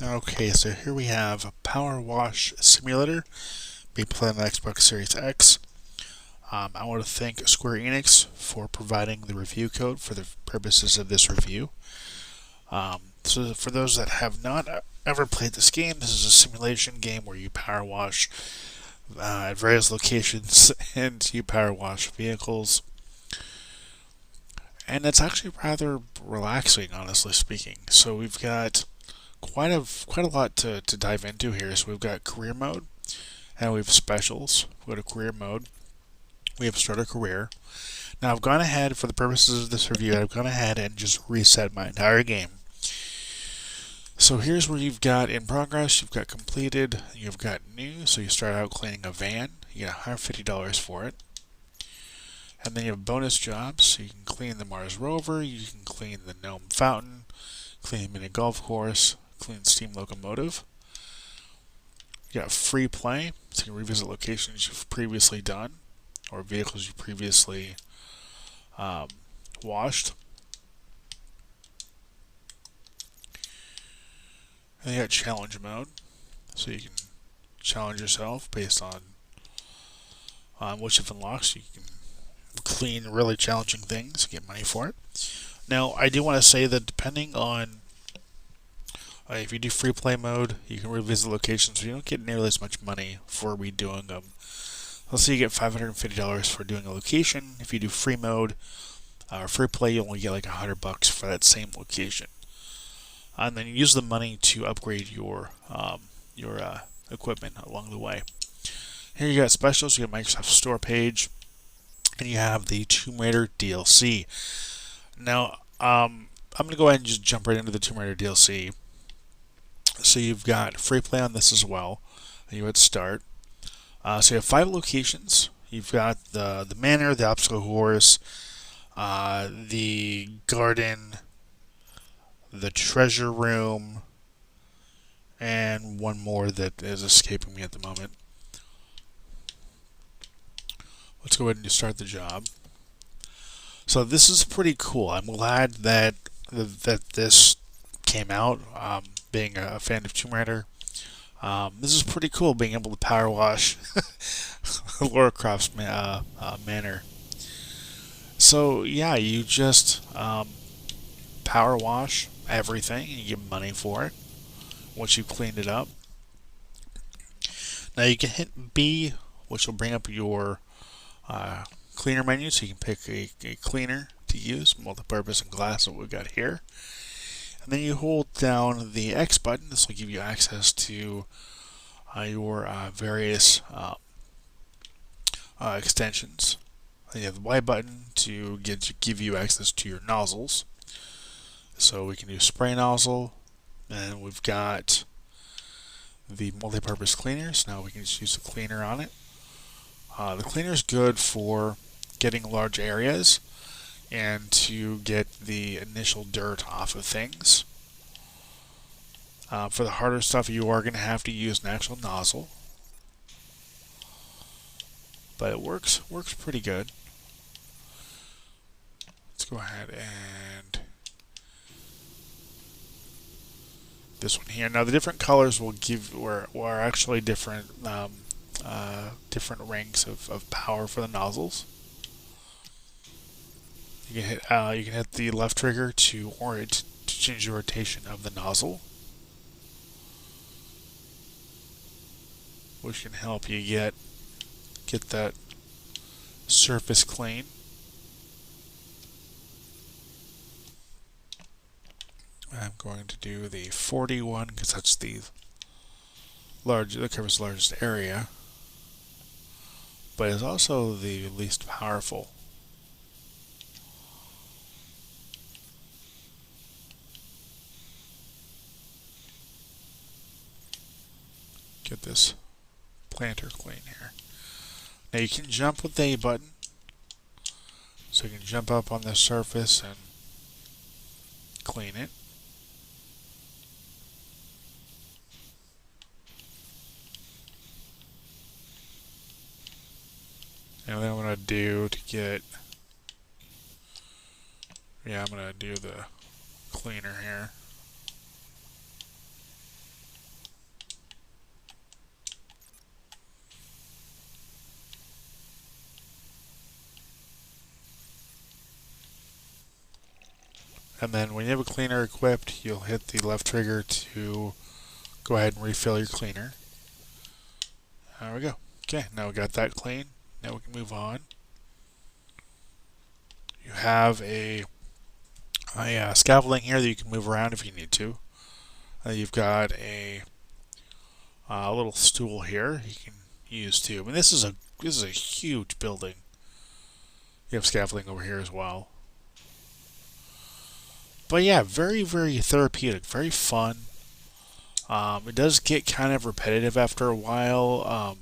Okay, so here we have a PowerWash simulator being played on the Xbox Series X. I want to thank Square Enix for providing the review code for the purposes of this review. So for those that have not ever played this game, this is a simulation game where you power wash at various locations and you power wash vehicles. And it's actually rather relaxing, honestly speaking. So we've got quite a lot to dive into here. So we've got career mode, and we have specials. We go to career mode. We have start a career. Now I've gone ahead, for the purposes of this review, I've gone ahead and just reset my entire game. So here's where you've got in progress, you've got completed, you've got new. So you start out cleaning a van. You get $150 for it. And then you have bonus jobs. So you can clean the Mars rover, you can clean the Gnome fountain, clean the mini golf course, clean steam locomotive. You got free play, so you can revisit locations you've previously done or vehicles you previously washed. And you got challenge mode, so you can challenge yourself based on what you've unlocked. So you can clean really challenging things and get money for it. Now, I do want to say that depending on if you do free play mode, you can revisit locations, so you don't get nearly as much money for redoing them. Let's say you get $550 for doing a location. If you do free mode or free play, you only get like $100 for that same location. And then you use the money to upgrade your equipment along the way. Here you got specials. You got Microsoft Store page, and you have the Tomb Raider DLC. Now, I'm going to go ahead and just jump right into the Tomb Raider DLC. So you've got free play on this as well. You would start. So you have 5 locations. You've got the manor, the obstacle course, the garden, the treasure room, and one more that is escaping me at the moment. Let's go ahead and start the job. So this is pretty cool. I'm glad that this came out. Being a fan of Tomb Raider, this is pretty cool. Being able to power wash Lara Croft's manor. So yeah, you just power wash everything, and you get money for it once you've cleaned it up. Now you can hit B, which will bring up your cleaner menu, so you can pick a cleaner to use, multi-purpose and glass, what we've got here. And then you hold down the X button. This will give you access to your various extensions. Then you have the Y button to give you access to your nozzles. So we can do spray nozzle, and we've got the multi-purpose cleaners. Now we can just use the cleaner on it. The cleaner is good for getting large areas and to get the initial dirt off of things. For the harder stuff, you are going to have to use an actual nozzle, but it works pretty good. Let's go ahead and this one here. Now the different colors will give are actually different different ranks of power for the nozzles. You can hit the left trigger to change the rotation of the nozzle, which can help you get that surface clean. I'm going to do the 41 because that's that covers the largest area, but it's also the least powerful. Get this planter clean here. Now you can jump with the A button, so you can jump up on the surface and clean it. And then I'm going to do I'm going to do the cleaner here. And then when you have a cleaner equipped, you'll hit the left trigger to go ahead and refill your cleaner. There we go. Okay, now we got that clean. Now we can move on. You have a scaffolding here that you can move around if you need to. You've got a little stool here you can use too. I mean, this is a huge building. You have scaffolding over here as well. But yeah, very, very therapeutic, very fun. It does get kind of repetitive after a while.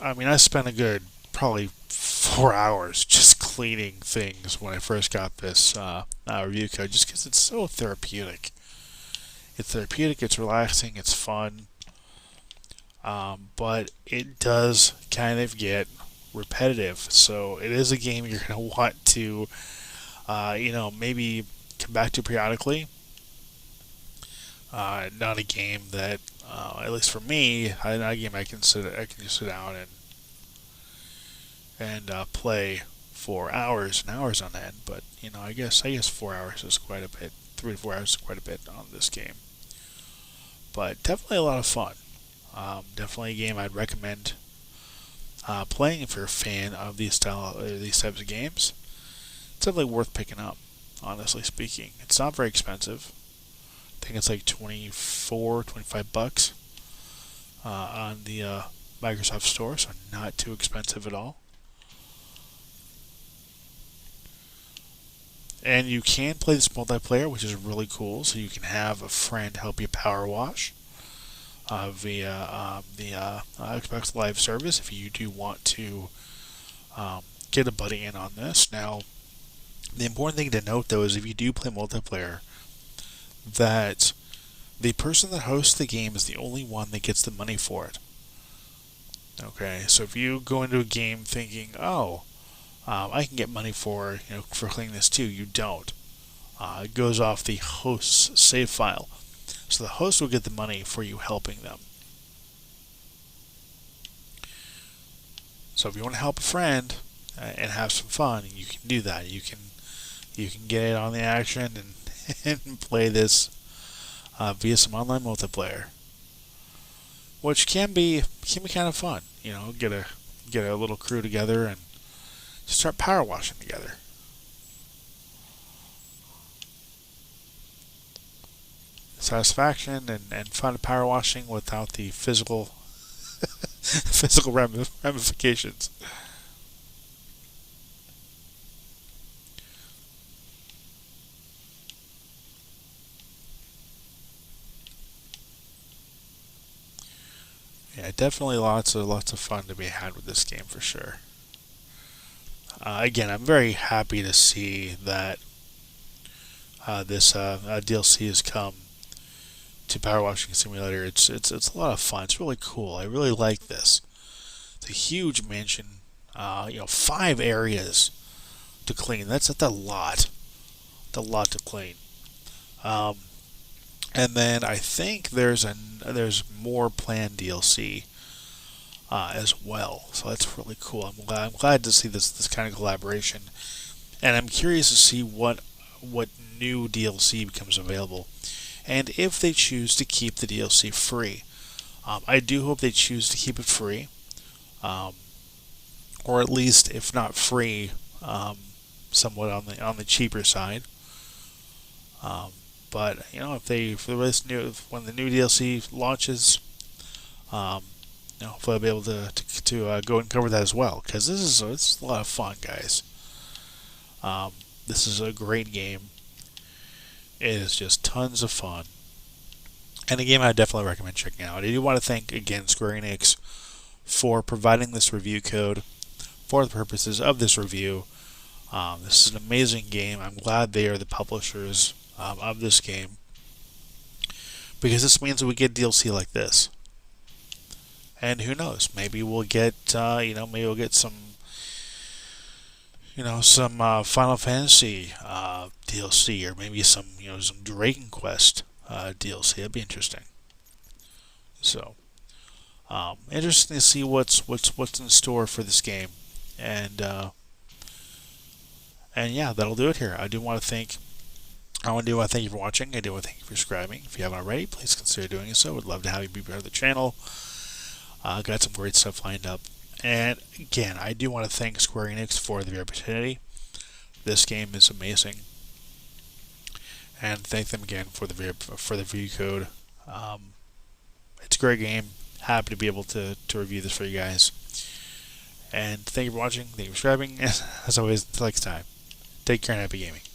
I mean, I spent a good probably 4 hours just cleaning things when I first got this review code, just because it's so therapeutic. It's therapeutic, it's relaxing, it's fun, but it does kind of get repetitive. So it is a game you're going to want to, maybe come back to periodically. Not a game that, at least for me, not a game I can just sit down and play for hours and hours on end. But I guess 4 hours is quite a bit. 3 to 4 hours is quite a bit on this game. But definitely a lot of fun. Definitely a game I'd recommend playing if you're a fan of these types of games. It's definitely worth picking up, honestly speaking. It's not very expensive. I think it's like $25 on the Microsoft Store, so not too expensive at all. And you can play this multiplayer, which is really cool. So you can have a friend help you PowerWash via the Xbox Live service if you do want to get a buddy in on this. Now, the important thing to note, though, is if you do play multiplayer, that the person that hosts the game is the only one that gets the money for it. Okay, so if you go into a game thinking, I can get money for cleaning this too, you don't. It goes off the host's save file, so the host will get the money for you helping them. So if you want to help a friend and have some fun, you can do that. You can get in on the action and play this via some online multiplayer, which can be kind of fun. Get a little crew together and just start power washing together. Satisfaction and fun of power washing without the physical ramifications. Yeah, definitely lots of fun to be had with this game for sure. Again, I'm very happy to see that this DLC has come to Power Washing Simulator. It's a lot of fun. It's really cool. I really like this. It's a huge mansion. 5 areas to clean. That's a lot. It's a lot to clean. And then I think there's more planned DLC as well. So that's really cool. I'm glad to see this kind of collaboration, and I'm curious to see what new DLC becomes available, and if they choose to keep the DLC free. I do hope they choose to keep it free, or at least, if not free, somewhat on the cheaper side. But if when the new DLC launches, hopefully I'll be able to go and cover that as well, because this is a lot of fun, guys. This is a great game. It is just tons of fun, and a game I definitely recommend checking out. I do want to thank again Square Enix for providing this review code for the purposes of this review. This is an amazing game. I'm glad they are the publishers of this game, because this means that we get DLC like this. And who knows? Maybe we'll get some Final Fantasy DLC, or maybe some Dragon Quest DLC. That'd be interesting. So, interesting to see what's in store for this game, and And yeah, that'll do it here. I want to thank you for watching. I do want to thank you for subscribing. If you haven't already, please consider doing so. Would love to have you be part of the channel. Got some great stuff lined up. And again, I do want to thank Square Enix for the opportunity. This game is amazing, and thank them again for the review code. It's a great game. Happy to be able to review this for you guys. And thank you for watching. Thank you for subscribing. As always, until next time, take care and happy gaming.